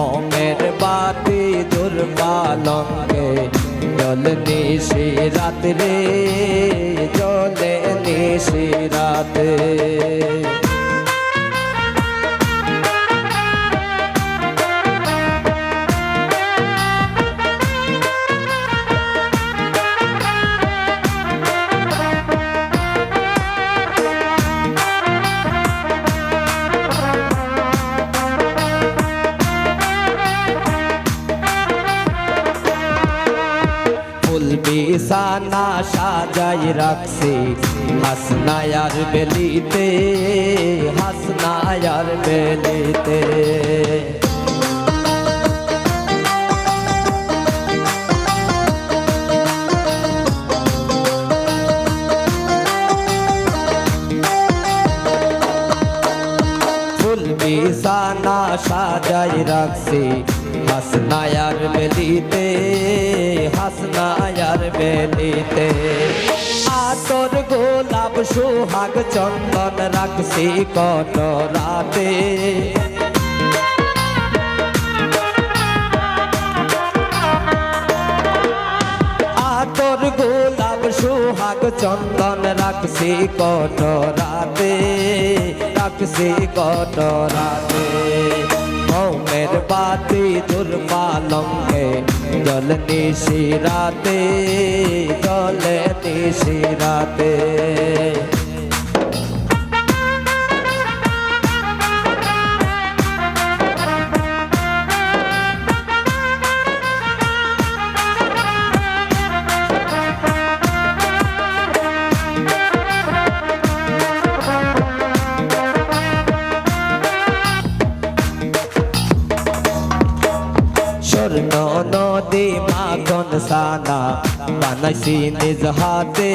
মোমের বাতি দুর্বালঙ্গে জল নিশি রাত্রে জলে নিশি রাতে বিছানা সাজাই রাখছি হাসনায়ার বেলিতে হাসনায়ার বেলিতে ফুল বিছানা সাজাই রাখছি হাসনায়ার বেলিতে হাসনায়ার বেলিতে আতর গোলাপ সোহাগ চন্দন রাখছি কত রাতে আতর গোলাপ সোহাগ চন্দন রাখছি কত রাতে রাখছি কত রাতে মোমের বাতি দুর্বালঙ্গে জল নিশি রাতে জলে নিশি রাতে স্বর্ণ নদী মাখন সানা বানাইছি নিজ হাতে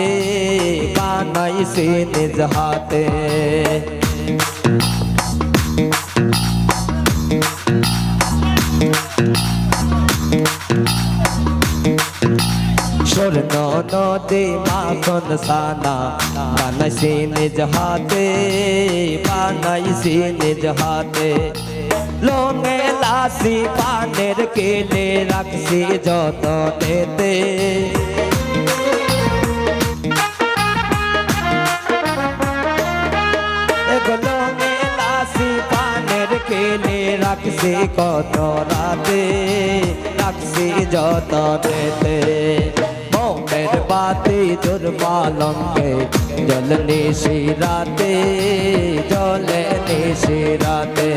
বানাইছি নিজ হাতে স্বর্ণ নদী মাখন সানা বানাইছি নিজ হাতে বানাইছি নিজ হাতে লোঙে লাসি পানের কেলে রাখছি যতনেতে লোঙে লাসি পানের কেলে রাখছি কত রাতে রাখছি যতনেতে মোমের বাতি দুর্বালঙ্গে জল নিশি রাতে জলে নিশি রাতে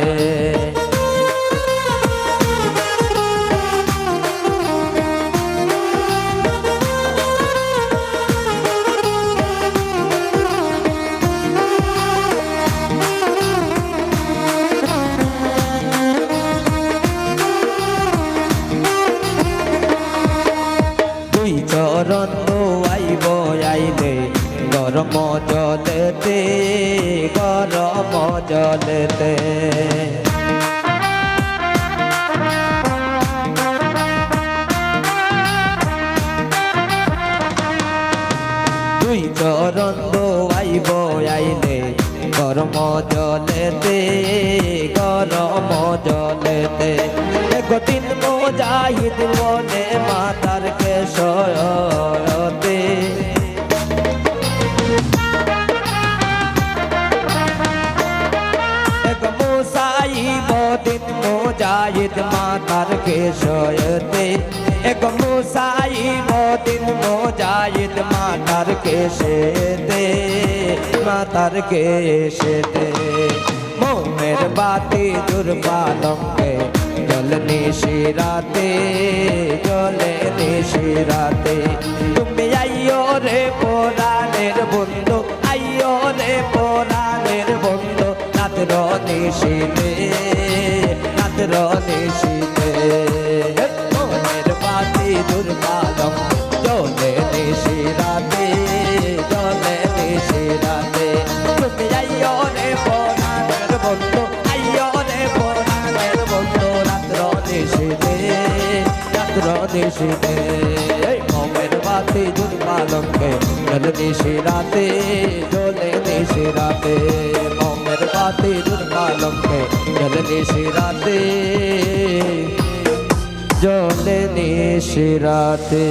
চরণ আইব আইলে গরম জলেতে গরম জলেতে দুই চরণ আইব আইলে গরম জলেতে গরম জলেতে একদিন মুজাহিদ বনে মাতার কেশরতে এক মুসাইব দিন মুজাহিদ মাতার কেশরতে এক মুসাইব দিন মুজাহিদ মাতার কেশেতে মাতার কেশেতে মোমের বাতি দুর্বালঙ্গে জল নিশি রাতে জলে নিশি রাতে তুমি আইয়ো রে পুরাণের বন্ধু আইয়ো রে পুরাণের বন্ধু রাত্র নিশিতে রাত্র নিশিতে মোমের বাতি দুর্বালঙ্গে জলে নিশি রাতে জলে নিশি রাতে তুমি আইয়ো রে পুরাণের বন্ধু আইয়ো রে পুরাণের বন্ধু নিশিতে মোমের বাতি দুর্বালঙ্গে জল নিশি রাতে জলে নিশি রাতে মোমের বাতি দুর্বালঙ্গে জল নিশি রাতে নিশি রাতে।